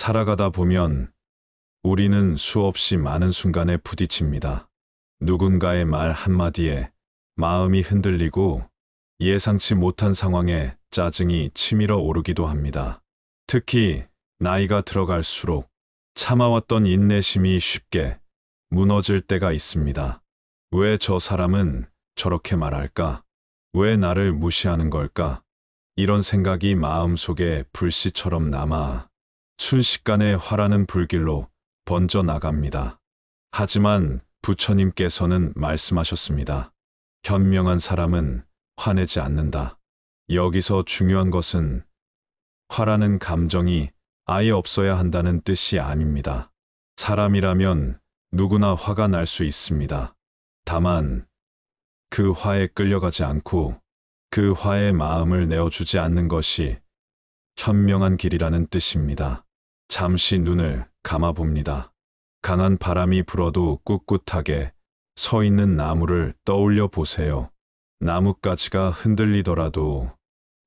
살아가다 보면 우리는 수없이 많은 순간에 부딪힙니다. 누군가의 말 한마디에 마음이 흔들리고 예상치 못한 상황에 짜증이 치밀어 오르기도 합니다. 특히 나이가 들어갈수록 참아왔던 인내심이 쉽게 무너질 때가 있습니다. 왜 저 사람은 저렇게 말할까? 왜 나를 무시하는 걸까? 이런 생각이 마음속에 불씨처럼 남아 순식간에 화라는 불길로 번져 나갑니다. 하지만 부처님께서는 말씀하셨습니다. 현명한 사람은 화내지 않는다. 여기서 중요한 것은 화라는 감정이 아예 없어야 한다는 뜻이 아닙니다. 사람이라면 누구나 화가 날 수 있습니다. 다만 그 화에 끌려가지 않고 그 화에 마음을 내어주지 않는 것이 현명한 길이라는 뜻입니다. 잠시 눈을 감아봅니다. 강한 바람이 불어도 꿋꿋하게 서 있는 나무를 떠올려 보세요. 나뭇가지가 흔들리더라도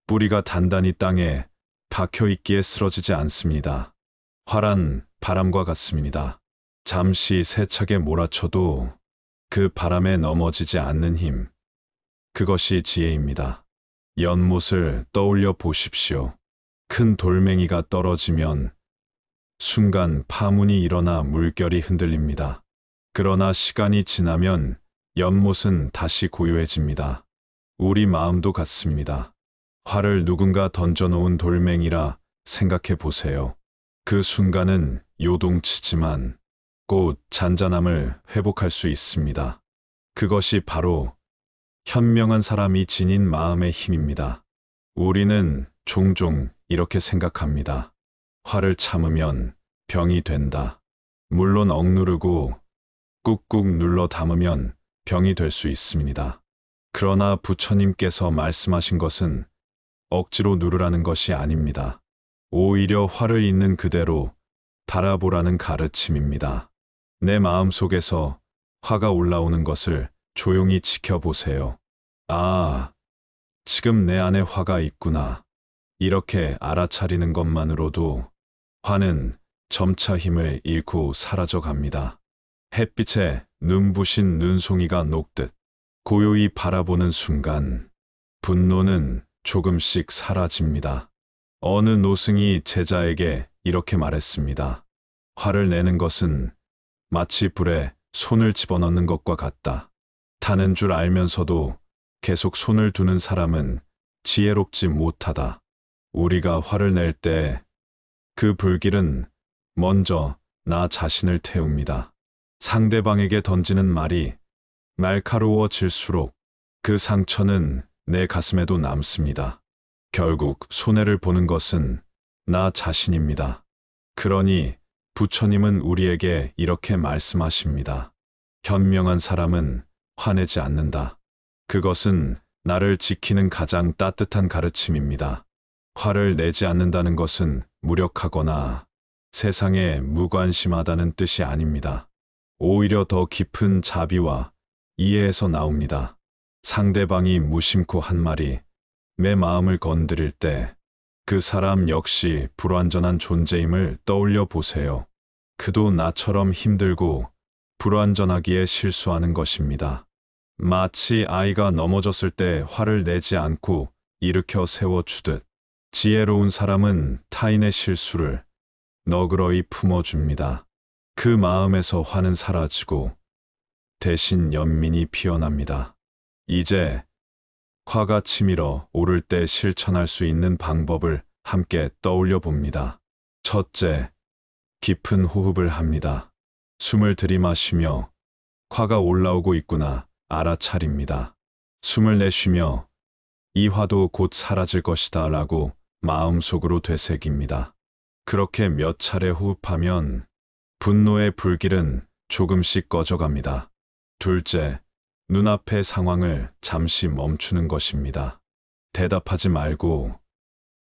뿌리가 단단히 땅에 박혀 있기에 쓰러지지 않습니다. 화란 바람과 같습니다. 잠시 세차게 몰아쳐도 그 바람에 넘어지지 않는 힘. 그것이 지혜입니다. 연못을 떠올려 보십시오. 큰 돌멩이가 떨어지면 순간 파문이 일어나 물결이 흔들립니다. 그러나 시간이 지나면 연못은 다시 고요해집니다. 우리 마음도 같습니다. 화를 누군가 던져놓은 돌멩이라 생각해 보세요. 그 순간은 요동치지만 곧 잔잔함을 회복할 수 있습니다. 그것이 바로 현명한 사람이 지닌 마음의 힘입니다. 우리는 종종 이렇게 생각합니다. 화를 참으면 병이 된다. 물론 억누르고 꾹꾹 눌러 담으면 병이 될 수 있습니다. 그러나 부처님께서 말씀하신 것은 억지로 누르라는 것이 아닙니다. 오히려 화를 있는 그대로 바라보라는 가르침입니다. 내 마음 속에서 화가 올라오는 것을 조용히 지켜보세요. 아, 지금 내 안에 화가 있구나. 이렇게 알아차리는 것만으로도 화는 점차 힘을 잃고 사라져 갑니다. 햇빛에 눈부신 눈송이가 녹듯 고요히 바라보는 순간 분노는 조금씩 사라집니다. 어느 노승이 제자에게 이렇게 말했습니다. 화를 내는 것은 마치 불에 손을 집어넣는 것과 같다. 타는 줄 알면서도 계속 손을 두는 사람은 지혜롭지 못하다. 우리가 화를 낼 때 그 불길은 먼저 나 자신을 태웁니다. 상대방에게 던지는 말이 날카로워질수록 그 상처는 내 가슴에도 남습니다. 결국 손해를 보는 것은 나 자신입니다. 그러니 부처님은 우리에게 이렇게 말씀하십니다. 현명한 사람은 화내지 않는다. 그것은 나를 지키는 가장 따뜻한 가르침입니다. 화를 내지 않는다는 것은 무력하거나 세상에 무관심하다는 뜻이 아닙니다. 오히려 더 깊은 자비와 이해에서 나옵니다. 상대방이 무심코 한 말이 내 마음을 건드릴 때 그 사람 역시 불완전한 존재임을 떠올려 보세요. 그도 나처럼 힘들고 불완전하기에 실수하는 것입니다. 마치 아이가 넘어졌을 때 화를 내지 않고 일으켜 세워주듯 지혜로운 사람은 타인의 실수를 너그러이 품어줍니다. 그 마음에서 화는 사라지고 대신 연민이 피어납니다. 이제 화가 치밀어 오를 때 실천할 수 있는 방법을 함께 떠올려 봅니다. 첫째, 깊은 호흡을 합니다. 숨을 들이마시며 화가 올라오고 있구나 알아차립니다. 숨을 내쉬며 이 화도 곧 사라질 것이다 라고 마음속으로 되새깁니다. 그렇게 몇 차례 호흡하면 분노의 불길은 조금씩 꺼져갑니다. 둘째, 눈앞의 상황을 잠시 멈추는 것입니다. 대답하지 말고,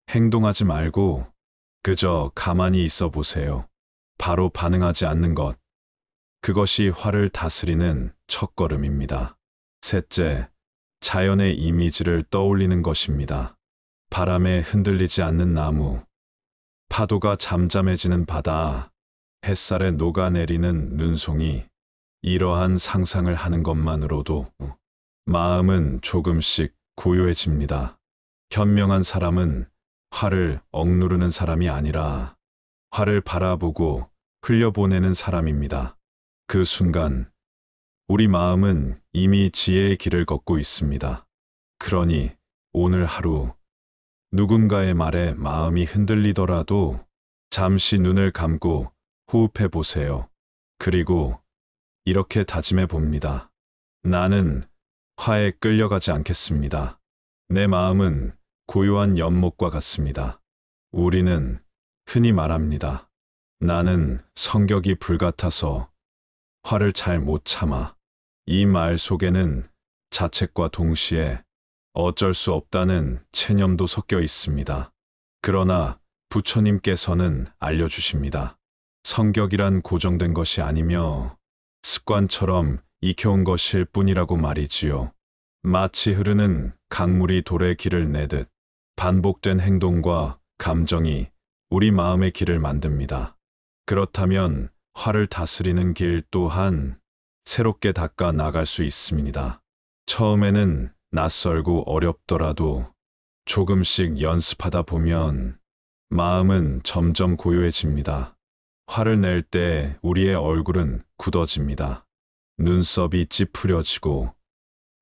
행동하지 말고, 그저 가만히 있어 보세요. 바로 반응하지 않는 것. 그것이 화를 다스리는 첫걸음입니다. 셋째, 자연의 이미지를 떠올리는 것입니다. 바람에 흔들리지 않는 나무, 파도가 잠잠해지는 바다, 햇살에 녹아내리는 눈송이, 이러한 상상을 하는 것만으로도 마음은 조금씩 고요해집니다. 현명한 사람은 화를 억누르는 사람이 아니라 화를 바라보고 흘려보내는 사람입니다. 그 순간 우리 마음은 이미 지혜의 길을 걷고 있습니다. 그러니 오늘 하루 누군가의 말에 마음이 흔들리더라도 잠시 눈을 감고 호흡해 보세요. 그리고 이렇게 다짐해 봅니다. 나는 화에 끌려가지 않겠습니다. 내 마음은 고요한 연못과 같습니다. 우리는 흔히 말합니다. 나는 성격이 불같아서 화를 잘 못 참아. 이 말 속에는 자책과 동시에 어쩔 수 없다는 체념도 섞여 있습니다. 그러나 부처님께서는 알려주십니다. 성격이란 고정된 것이 아니며 습관처럼 익혀온 것일 뿐이라고 말이지요. 마치 흐르는 강물이 돌의 길을 내듯 반복된 행동과 감정이 우리 마음의 길을 만듭니다. 그렇다면 화를 다스리는 길 또한 새롭게 닦아 나갈 수 있습니다. 처음에는 낯설고 어렵더라도 조금씩 연습하다 보면 마음은 점점 고요해집니다. 화를 낼 때 우리의 얼굴은 굳어집니다. 눈썹이 찌푸려지고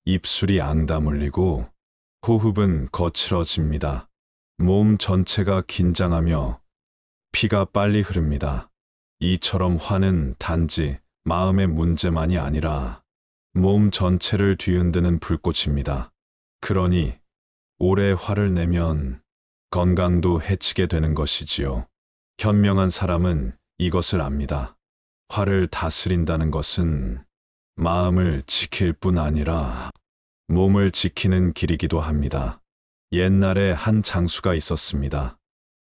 입술이 앙다물리고 호흡은 거칠어집니다. 몸 전체가 긴장하며 피가 빨리 흐릅니다. 이처럼 화는 단지 마음의 문제만이 아니라 몸 전체를 뒤흔드는 불꽃입니다. 그러니 오래 화를 내면 건강도 해치게 되는 것이지요. 현명한 사람은 이것을 압니다. 화를 다스린다는 것은 마음을 지킬 뿐 아니라 몸을 지키는 길이기도 합니다. 옛날에 한 장수가 있었습니다.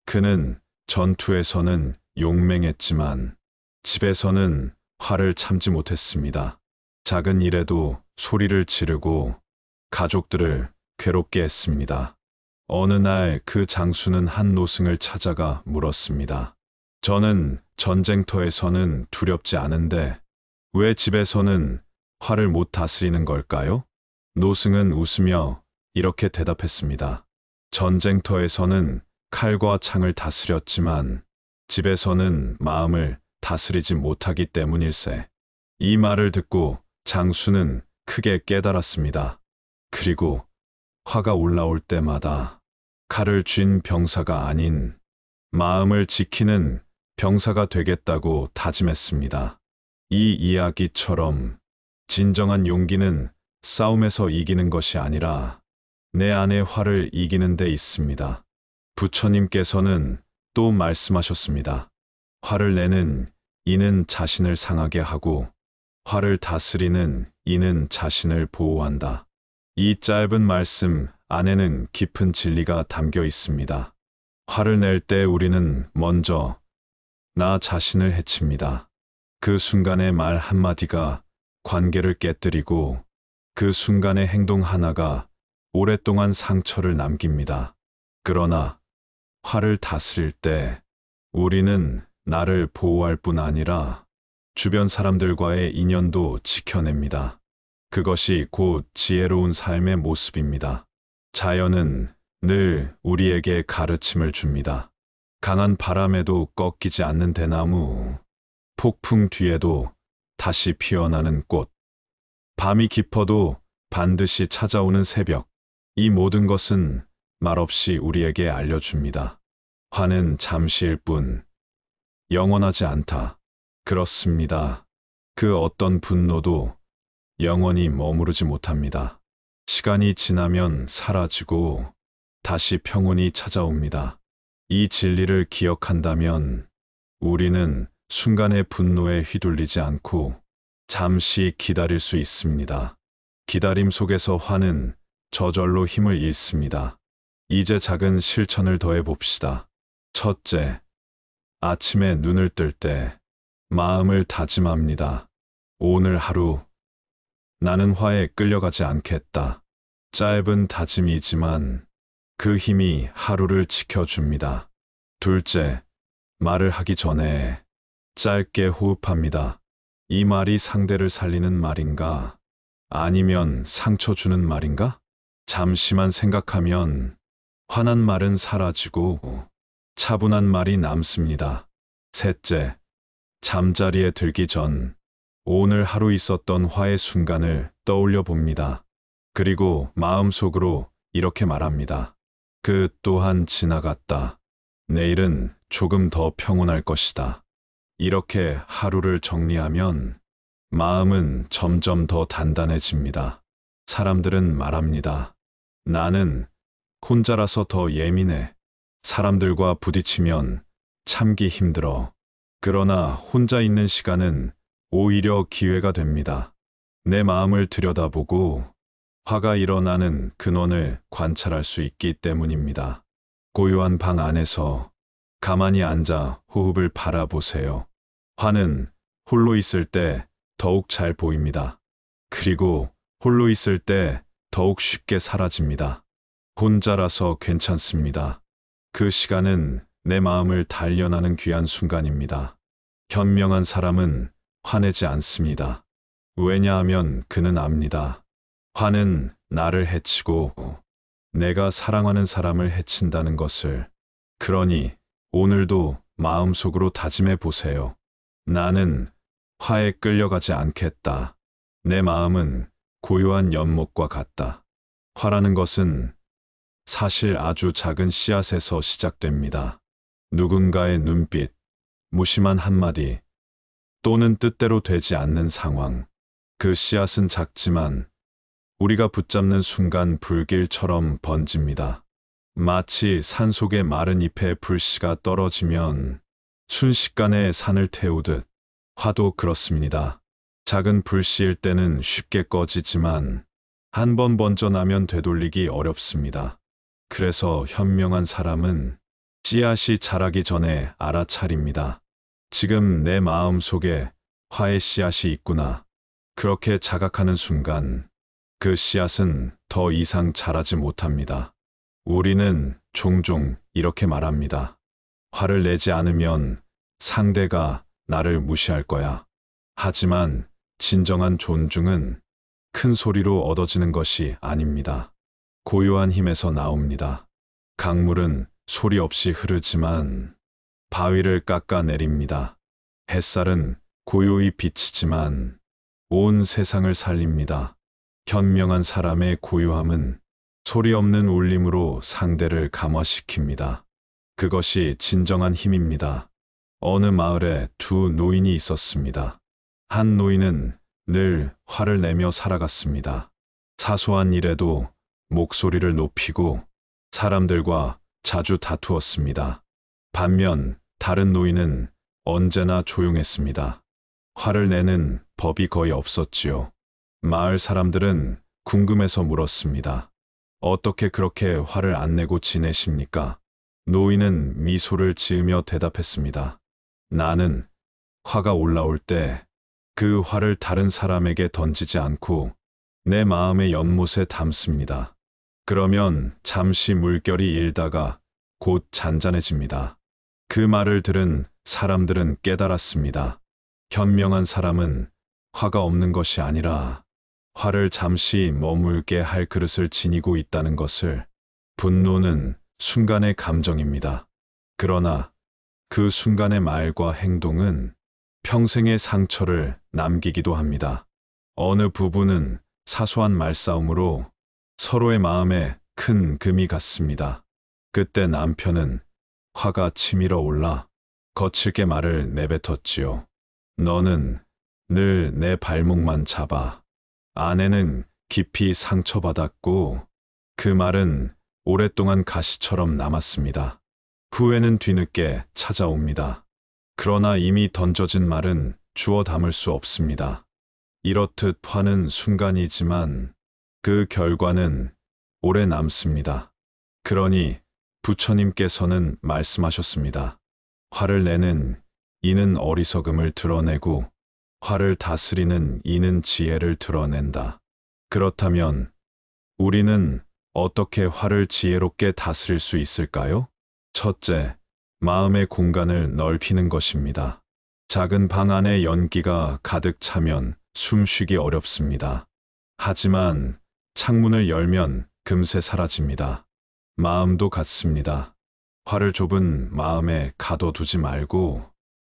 그는 전투에서는 용맹했지만 집에서는 화를 참지 못했습니다. 작은 일에도 소리를 지르고 가족들을 괴롭게 했습니다. 어느 날 그 장수는 한 노승을 찾아가 물었습니다. 저는 전쟁터에서는 두렵지 않은데 왜 집에서는 화를 못 다스리는 걸까요? 노승은 웃으며 이렇게 대답했습니다. 전쟁터에서는 칼과 창을 다스렸지만 집에서는 마음을 다스리지 못하기 때문일세. 이 말을 듣고 장수는 크게 깨달았습니다. 그리고 화가 올라올 때마다 칼을 쥔 병사가 아닌 마음을 지키는 병사가 되겠다고 다짐했습니다. 이 이야기처럼 진정한 용기는 싸움에서 이기는 것이 아니라 내 안의 화를 이기는 데 있습니다. 부처님께서는 또 말씀하셨습니다. 화를 내는 이는 자신을 상하게 하고 화를 다스리는 이는 자신을 보호한다. 이 짧은 말씀 안에는 깊은 진리가 담겨 있습니다. 화를 낼 때 우리는 먼저 나 자신을 해칩니다. 그 순간의 말 한마디가 관계를 깨뜨리고 그 순간의 행동 하나가 오랫동안 상처를 남깁니다. 그러나 화를 다스릴 때 우리는 나를 보호할 뿐 아니라 주변 사람들과의 인연도 지켜냅니다. 그것이 곧 지혜로운 삶의 모습입니다. 자연은 늘 우리에게 가르침을 줍니다. 강한 바람에도 꺾이지 않는 대나무, 폭풍 뒤에도 다시 피어나는 꽃, 밤이 깊어도 반드시 찾아오는 새벽, 이 모든 것은 말없이 우리에게 알려줍니다. 화는 잠시일 뿐 영원하지 않다. 그렇습니다. 그 어떤 분노도 영원히 머무르지 못합니다. 시간이 지나면 사라지고 다시 평온이 찾아옵니다. 이 진리를 기억한다면 우리는 순간의 분노에 휘둘리지 않고 잠시 기다릴 수 있습니다. 기다림 속에서 화는 저절로 힘을 잃습니다. 이제 작은 실천을 더해 봅시다. 첫째, 아침에 눈을 뜰 때 마음을 다짐합니다. 오늘 하루 나는 화에 끌려가지 않겠다. 짧은 다짐이지만 그 힘이 하루를 지켜줍니다. 둘째, 말을 하기 전에 짧게 호흡합니다. 이 말이 상대를 살리는 말인가? 아니면 상처 주는 말인가? 잠시만 생각하면 화난 말은 사라지고 차분한 말이 남습니다. 셋째, 잠자리에 들기 전 오늘 하루 있었던 화의 순간을 떠올려 봅니다. 그리고 마음속으로 이렇게 말합니다. 그 또한 지나갔다. 내일은 조금 더 평온할 것이다. 이렇게 하루를 정리하면 마음은 점점 더 단단해집니다. 사람들은 말합니다. 나는 혼자라서 더 예민해. 사람들과 부딪히면 참기 힘들어. 그러나 혼자 있는 시간은 오히려 기회가 됩니다. 내 마음을 들여다보고 화가 일어나는 근원을 관찰할 수 있기 때문입니다. 고요한 방 안에서 가만히 앉아 호흡을 바라보세요. 화는 홀로 있을 때 더욱 잘 보입니다. 그리고 홀로 있을 때 더욱 쉽게 사라집니다. 혼자라서 괜찮습니다. 그 시간은 내 마음을 단련하는 귀한 순간입니다. 현명한 사람은 화내지 않습니다. 왜냐하면 그는 압니다. 화는 나를 해치고 내가 사랑하는 사람을 해친다는 것을. 그러니 오늘도 마음속으로 다짐해 보세요. 나는 화에 끌려가지 않겠다. 내 마음은 고요한 연못과 같다. 화라는 것은 사실 아주 작은 씨앗에서 시작됩니다. 누군가의 눈빛, 무심한 한마디, 또는 뜻대로 되지 않는 상황. 그 씨앗은 작지만 우리가 붙잡는 순간 불길처럼 번집니다. 마치 산속의 마른 잎에 불씨가 떨어지면 순식간에 산을 태우듯 화도 그렇습니다. 작은 불씨일 때는 쉽게 꺼지지만 한 번 번져나면 되돌리기 어렵습니다. 그래서 현명한 사람은 씨앗이 자라기 전에 알아차립니다. 지금 내 마음 속에 화의 씨앗이 있구나. 그렇게 자각하는 순간 그 씨앗은 더 이상 자라지 못합니다. 우리는 종종 이렇게 말합니다. 화를 내지 않으면 상대가 나를 무시할 거야. 하지만 진정한 존중은 큰 소리로 얻어지는 것이 아닙니다. 고요한 힘에서 나옵니다. 강물은 소리 없이 흐르지만 바위를 깎아내립니다. 햇살은 고요히 비치지만 온 세상을 살립니다. 현명한 사람의 고요함은 소리 없는 울림으로 상대를 감화시킵니다. 그것이 진정한 힘입니다. 어느 마을에 두 노인이 있었습니다. 한 노인은 늘 화를 내며 살아갔습니다. 사소한 일에도 목소리를 높이고 사람들과 자주 다투었습니다. 반면 다른 노인은 언제나 조용했습니다. 화를 내는 법이 거의 없었지요. 마을 사람들은 궁금해서 물었습니다. 어떻게 그렇게 화를 안 내고 지내십니까? 노인은 미소를 지으며 대답했습니다. 나는 화가 올라올 때 그 화를 다른 사람에게 던지지 않고 내 마음의 연못에 담습니다. 그러면 잠시 물결이 일다가 곧 잔잔해집니다. 그 말을 들은 사람들은 깨달았습니다. 현명한 사람은 화가 없는 것이 아니라 화를 잠시 머물게 할 그릇을 지니고 있다는 것을. 분노는 순간의 감정입니다. 그러나 그 순간의 말과 행동은 평생의 상처를 남기기도 합니다. 어느 부부는 사소한 말싸움으로 서로의 마음에 큰 금이 갔습니다. 그때 남편은 화가 치밀어 올라 거칠게 말을 내뱉었지요. 너는 늘 내 발목만 잡아. 아내는 깊이 상처받았고 그 말은 오랫동안 가시처럼 남았습니다. 후회는 뒤늦게 찾아옵니다. 그러나 이미 던져진 말은 주워 담을 수 없습니다. 이렇듯 화는 순간이지만 그 결과는 오래 남습니다. 그러니 부처님께서는 말씀하셨습니다. 화를 내는 이는 어리석음을 드러내고 화를 다스리는 이는 지혜를 드러낸다. 그렇다면 우리는 어떻게 화를 지혜롭게 다스릴 수 있을까요? 첫째, 마음의 공간을 넓히는 것입니다. 작은 방 안에 연기가 가득 차면 숨쉬기 어렵습니다. 하지만 창문을 열면 금세 사라집니다. 마음도 같습니다. 화를 좁은 마음에 가둬두지 말고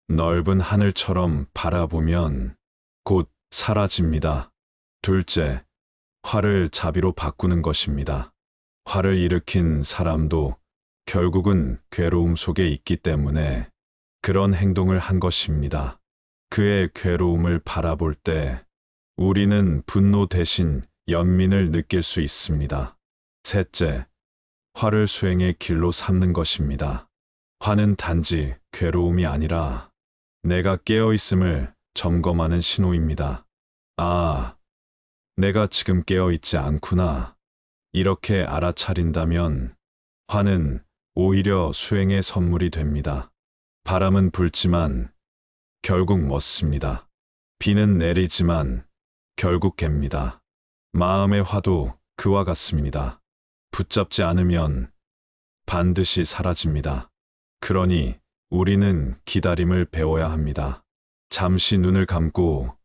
넓은 하늘처럼 바라보면 곧 사라집니다. 둘째, 화를 자비로 바꾸는 것입니다. 화를 일으킨 사람도 결국은 괴로움 속에 있기 때문에 그런 행동을 한 것입니다. 그의 괴로움을 바라볼 때 우리는 분노 대신 연민을 느낄 수 있습니다. 셋째, 화를 수행의 길로 삼는 것입니다. 화는 단지 괴로움이 아니라 내가 깨어있음을 점검하는 신호입니다. 아, 내가 지금 깨어있지 않구나. 이렇게 알아차린다면 화는 오히려 수행의 선물이 됩니다. 바람은 불지만 결국 멎습니다. 비는 내리지만 결국 갭니다. 마음의 화도 그와 같습니다. 붙잡지 않으면 반드시 사라집니다. 그러니 우리는 기다림을 배워야 합니다. 잠시 눈을 감고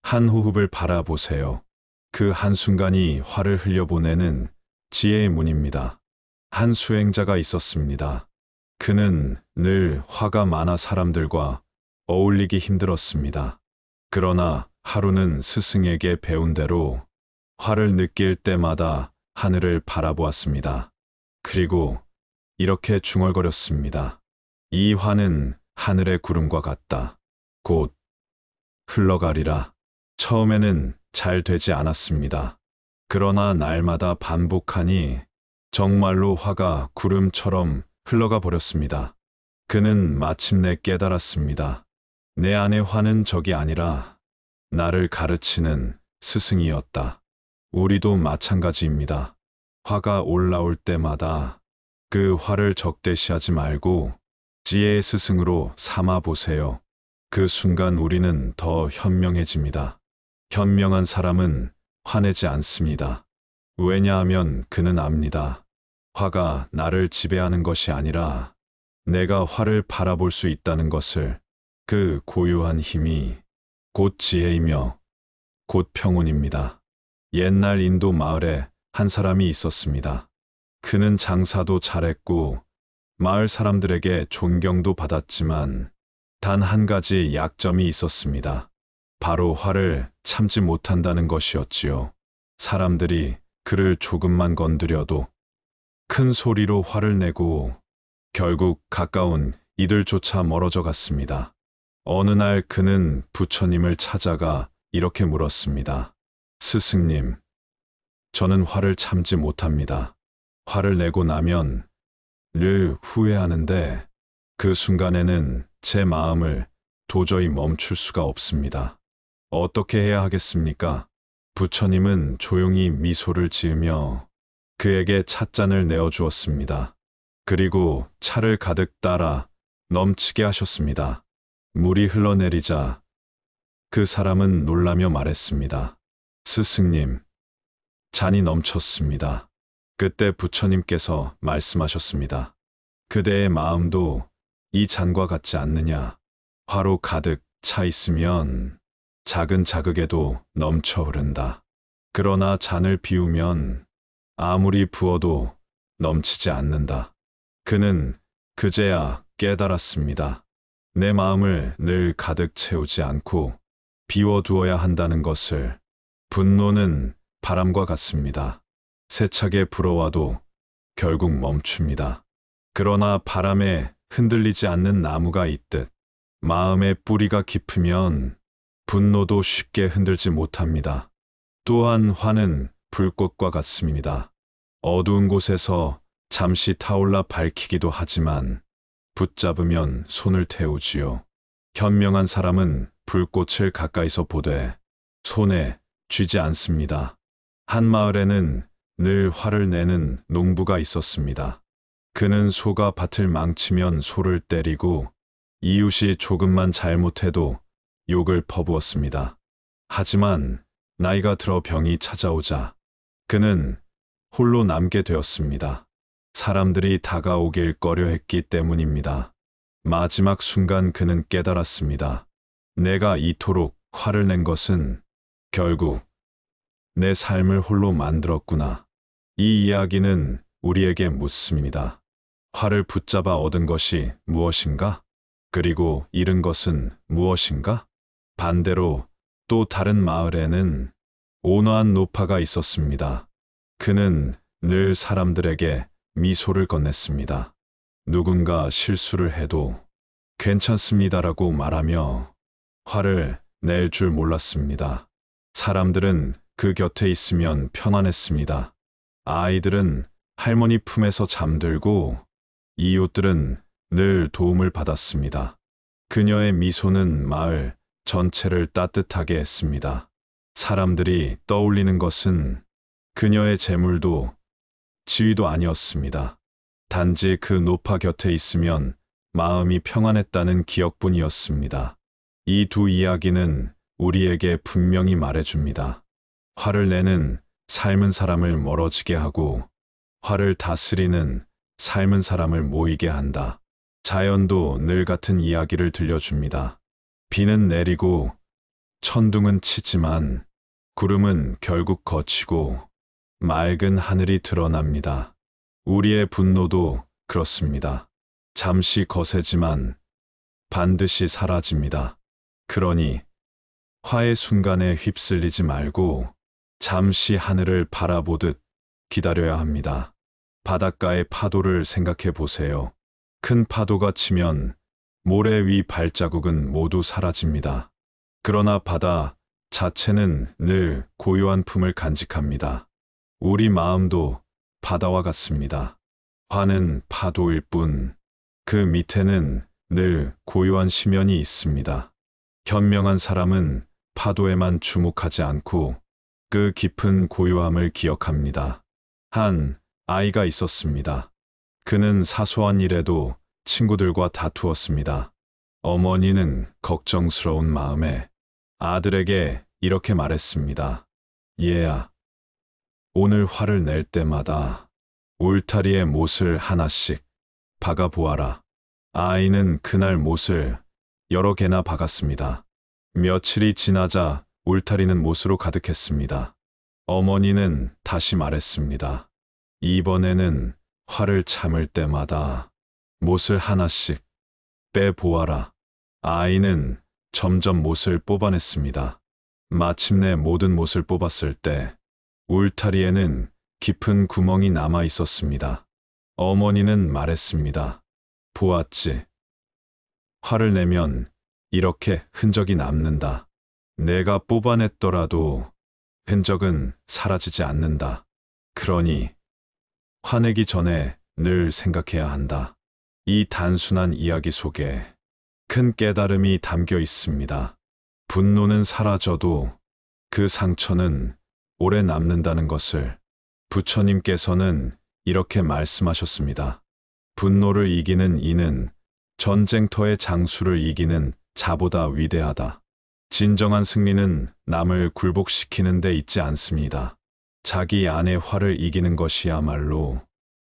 한 호흡을 바라보세요. 그 한순간이 화를 흘려보내는 지혜의 문입니다. 한 수행자가 있었습니다. 그는 늘 화가 많아 사람들과 어울리기 힘들었습니다. 그러나 하루는 스승에게 배운 대로 화를 느낄 때마다 하늘을 바라보았습니다. 그리고 이렇게 중얼거렸습니다. 이 화는 하늘의 구름과 같다. 곧 흘러가리라. 처음에는 잘 되지 않았습니다. 그러나 날마다 반복하니 정말로 화가 구름처럼 흘러가 버렸습니다. 그는 마침내 깨달았습니다. 내 안의 화는 적이 아니라 나를 가르치는 스승이었다. 우리도 마찬가지입니다. 화가 올라올 때마다 그 화를 적대시하지 말고 지혜의 스승으로 삼아 보세요. 그 순간 우리는 더 현명해집니다. 현명한 사람은 화내지 않습니다. 왜냐하면 그는 압니다. 화가 나를 지배하는 것이 아니라 내가 화를 바라볼 수 있다는 것을. 그 고유한 힘이 곧 지혜이며 곧 평온입니다. 옛날 인도 마을에 한 사람이 있었습니다. 그는 장사도 잘했고 마을 사람들에게 존경도 받았지만 단 한 가지 약점이 있었습니다. 바로 화를 참지 못한다는 것이었지요. 사람들이 그를 조금만 건드려도 큰 소리로 화를 내고 결국 가까운 이들조차 멀어져 갔습니다. 어느 날 그는 부처님을 찾아가 이렇게 물었습니다. 스승님, 저는 화를 참지 못합니다. 화를 내고 나면 늘 후회하는데 그 순간에는 제 마음을 도저히 멈출 수가 없습니다. 어떻게 해야 하겠습니까? 부처님은 조용히 미소를 지으며 그에게 찻잔을 내어주었습니다. 그리고 차를 가득 따라 넘치게 하셨습니다. 물이 흘러내리자 그 사람은 놀라며 말했습니다. 스승님, 잔이 넘쳤습니다. 그때 부처님께서 말씀하셨습니다. 그대의 마음도 이 잔과 같지 않느냐? 화로 가득 차 있으면 작은 자극에도 넘쳐 흐른다. 그러나 잔을 비우면 아무리 부어도 넘치지 않는다. 그는 그제야 깨달았습니다. 내 마음을 늘 가득 채우지 않고 비워두어야 한다는 것을. 분노는 바람과 같습니다. 세차게 불어와도 결국 멈춥니다. 그러나 바람에 흔들리지 않는 나무가 있듯 마음의 뿌리가 깊으면 분노도 쉽게 흔들지 못합니다. 또한 화는 불꽃과 같습니다. 어두운 곳에서 잠시 타올라 밝히기도 하지만 붙잡으면 손을 태우지요. 현명한 사람은 불꽃을 가까이서 보되 손에 쥐지 않습니다. 한 마을에는 늘 화를 내는 농부가 있었습니다. 그는 소가 밭을 망치면 소를 때리고 이웃이 조금만 잘못해도 욕을 퍼부었습니다. 하지만 나이가 들어 병이 찾아오자 그는 홀로 남게 되었습니다. 사람들이 다가오길 꺼려했기 때문입니다. 마지막 순간 그는 깨달았습니다. 내가 이토록 화를 낸 것은 결국 내 삶을 홀로 만들었구나. 이 이야기는 우리에게 묻습니다. 화를 붙잡아 얻은 것이 무엇인가? 그리고 잃은 것은 무엇인가? 반대로 또 다른 마을에는 온화한 노파가 있었습니다. 그는 늘 사람들에게 미소를 건넸습니다. 누군가 실수를 해도 괜찮습니다라고 말하며 화를 낼 줄 몰랐습니다. 사람들은 그 곁에 있으면 편안했습니다. 아이들은 할머니 품에서 잠들고 이웃들은 늘 도움을 받았습니다. 그녀의 미소는 마을 전체를 따뜻하게 했습니다. 사람들이 떠올리는 것은 그녀의 재물도 지위도 아니었습니다. 단지 그 노파 곁에 있으면 마음이 평안했다는 기억뿐이었습니다. 이 두 이야기는 우리에게 분명히 말해줍니다. 화를 내는 삶은 사람을 멀어지게 하고 화를 다스리는 삶은 사람을 모이게 한다. 자연도 늘 같은 이야기를 들려줍니다. 비는 내리고 천둥은 치지만 구름은 결국 걷히고 맑은 하늘이 드러납니다. 우리의 분노도 그렇습니다. 잠시 거세지만 반드시 사라집니다. 그러니 화의 순간에 휩쓸리지 말고 잠시 하늘을 바라보듯 기다려야 합니다. 바닷가의 파도를 생각해 보세요. 큰 파도가 치면 모래 위 발자국은 모두 사라집니다. 그러나 바다 자체는 늘 고요한 품을 간직합니다. 우리 마음도 바다와 같습니다. 화는 파도일 뿐 그 밑에는 늘 고요한 심연이 있습니다. 현명한 사람은 파도에만 주목하지 않고 그 깊은 고요함을 기억합니다. 한 아이가 있었습니다. 그는 사소한 일에도 친구들과 다투었습니다. 어머니는 걱정스러운 마음에 아들에게 이렇게 말했습니다. 얘야, 오늘 화를 낼 때마다 울타리에 못을 하나씩 박아보아라. 아이는 그날 못을 여러 개나 박았습니다. 며칠이 지나자 울타리는 못으로 가득했습니다. 어머니는 다시 말했습니다. 이번에는 화를 참을 때마다 못을 하나씩 빼보아라. 아이는 점점 못을 뽑아냈습니다. 마침내 모든 못을 뽑았을 때 울타리에는 깊은 구멍이 남아 있었습니다. 어머니는 말했습니다. 보았지? 화를 내면 이렇게 흔적이 남는다. 내가 뽑아냈더라도 흔적은 사라지지 않는다. 그러니 화내기 전에 늘 생각해야 한다. 이 단순한 이야기 속에 큰 깨달음이 담겨 있습니다. 분노는 사라져도 그 상처는 오래 남는다는 것을. 부처님께서는 이렇게 말씀하셨습니다. 분노를 이기는 이는 전쟁터의 장수를 이기는 자보다 위대하다. 진정한 승리는 남을 굴복시키는 데 있지 않습니다. 자기 안의 화를 이기는 것이야말로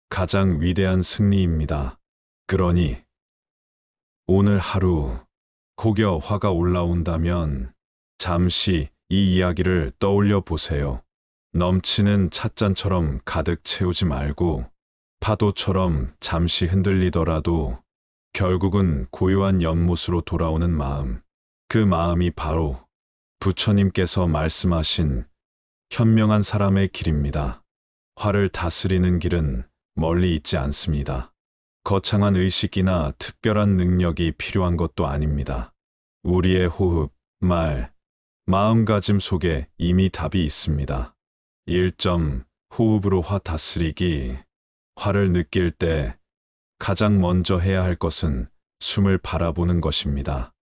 가장 위대한 승리입니다. 그러니 오늘 하루 혹여 화가 올라온다면 잠시 이 이야기를 떠올려 보세요. 넘치는 찻잔처럼 가득 채우지 말고 파도처럼 잠시 흔들리더라도 결국은 고요한 연못으로 돌아오는 마음. 그 마음이 바로 부처님께서 말씀하신 현명한 사람의 길입니다. 화를 다스리는 길은 멀리 있지 않습니다. 거창한 의식이나 특별한 능력이 필요한 것도 아닙니다. 우리의 호흡, 말, 마음가짐 속에 이미 답이 있습니다. 1점, 호흡으로 화 다스리기. 화를 느낄 때 가장 먼저 해야 할 것은 숨을 바라보는 것입니다.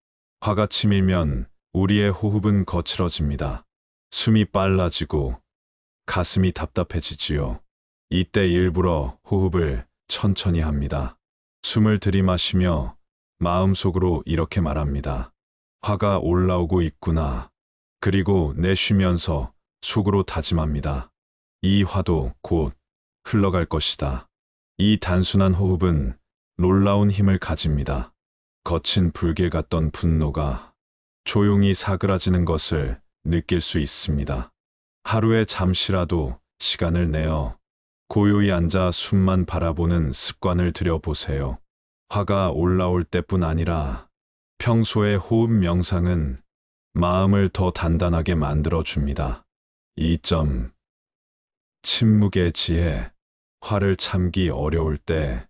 화가 치밀면 우리의 호흡은 거칠어집니다. 숨이 빨라지고 가슴이 답답해지지요. 이때 일부러 호흡을 천천히 합니다. 숨을 들이마시며 마음속으로 이렇게 말합니다. 화가 올라오고 있구나. 그리고 내쉬면서 속으로 다짐합니다. 이 화도 곧 흘러갈 것이다. 이 단순한 호흡은 놀라운 힘을 가집니다. 거친 불길 같던 분노가 조용히 사그라지는 것을 느낄 수 있습니다. 하루에 잠시라도 시간을 내어 고요히 앉아 숨만 바라보는 습관을 들여보세요. 화가 올라올 때뿐 아니라 평소의 호흡 명상은 마음을 더 단단하게 만들어 줍니다. 2점. 침묵의 지혜. 화를 참기 어려울 때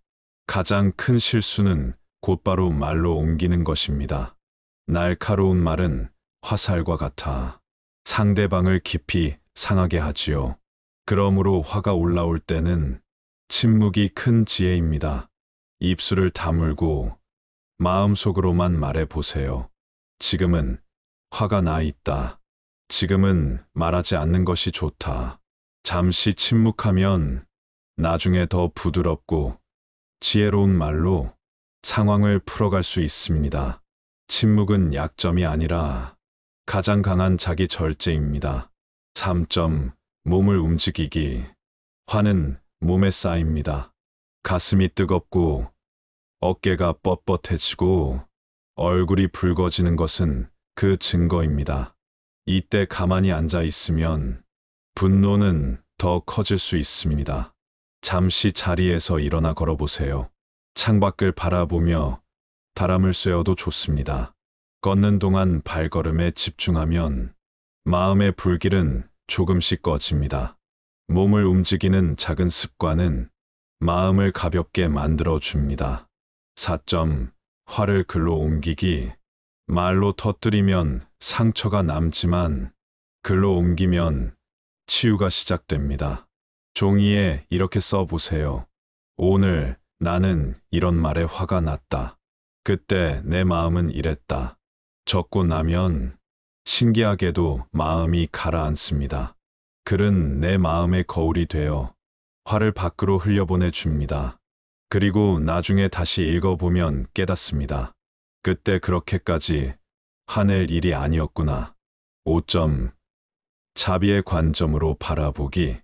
가장 큰 실수는 곧바로 말로 옮기는 것입니다. 날카로운 말은 화살과 같아 상대방을 깊이 상하게 하지요. 그러므로 화가 올라올 때는 침묵이 큰 지혜입니다. 입술을 다물고 마음속으로만 말해 보세요. 지금은 화가 나 있다. 지금은 말하지 않는 것이 좋다. 잠시 침묵하면 나중에 더 부드럽고 지혜로운 말로 상황을 풀어갈 수 있습니다. 침묵은 약점이 아니라 가장 강한 자기 절제입니다. 3점. 몸을 움직이기. 화는 몸에 쌓입니다. 가슴이 뜨겁고 어깨가 뻣뻣해지고 얼굴이 붉어지는 것은 그 증거입니다. 이때 가만히 앉아 있으면 분노는 더 커질 수 있습니다. 잠시 자리에서 일어나 걸어보세요. 창밖을 바라보며 바람을 쐬어도 좋습니다. 걷는 동안 발걸음에 집중하면 마음의 불길은 조금씩 꺼집니다. 몸을 움직이는 작은 습관은 마음을 가볍게 만들어 줍니다. 4점. 화를 글로 옮기기. 말로 터뜨리면 상처가 남지만 글로 옮기면 치유가 시작됩니다. 종이에 이렇게 써보세요. 오늘 나는 이런 말에 화가 났다. 그때 내 마음은 이랬다. 적고 나면 신기하게도 마음이 가라앉습니다. 글은 내 마음의 거울이 되어 화를 밖으로 흘려보내 줍니다. 그리고 나중에 다시 읽어보면 깨닫습니다. 그때 그렇게까지 화낼 일이 아니었구나. 5점. 자비의 관점으로 바라보기.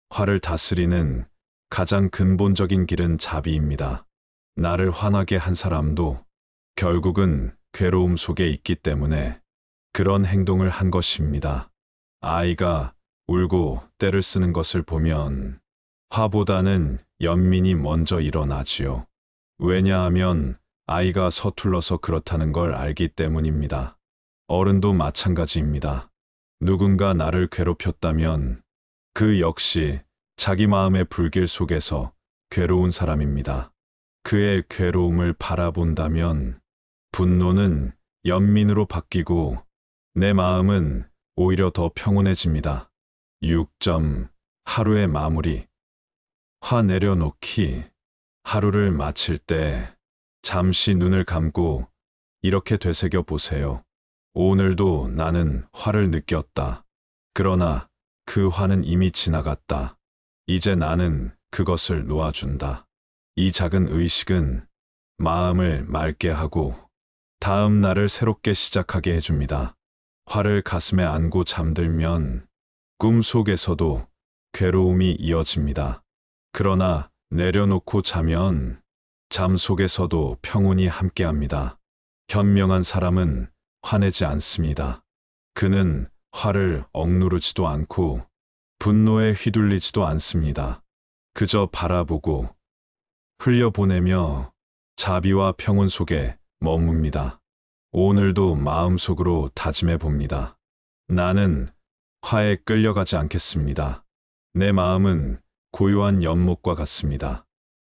화를 다스리는 가장 근본적인 길은 자비입니다. 나를 화나게 한 사람도 결국은 괴로움 속에 있기 때문에 그런 행동을 한 것입니다. 아이가 울고 떼를 쓰는 것을 보면 화보다는 연민이 먼저 일어나지요. 왜냐하면 아이가 서툴러서 그렇다는 걸 알기 때문입니다. 어른도 마찬가지입니다. 누군가 나를 괴롭혔다면 그 역시 자기 마음의 불길 속에서 괴로운 사람입니다. 그의 괴로움을 바라본다면 분노는 연민으로 바뀌고 내 마음은 오히려 더 평온해집니다. 6점. 하루의 마무리. 화 내려놓기. 하루를 마칠 때 잠시 눈을 감고 이렇게 되새겨 보세요. 오늘도 나는 화를 느꼈다. 그러나 그 화는 이미 지나갔다. 이제 나는 그것을 놓아준다. 이 작은 의식은 마음을 맑게 하고 다음 날을 새롭게 시작하게 해줍니다. 화를 가슴에 안고 잠들면 꿈 속에서도 괴로움이 이어집니다. 그러나 내려놓고 자면 잠 속에서도 평온이 함께합니다. 현명한 사람은 화내지 않습니다. 그는 화를 억누르지도 않고 분노에 휘둘리지도 않습니다. 그저 바라보고 흘려보내며 자비와 평온 속에 머뭅니다. 오늘도 마음속으로 다짐해 봅니다. 나는 화에 끌려가지 않겠습니다. 내 마음은 고요한 연못과 같습니다.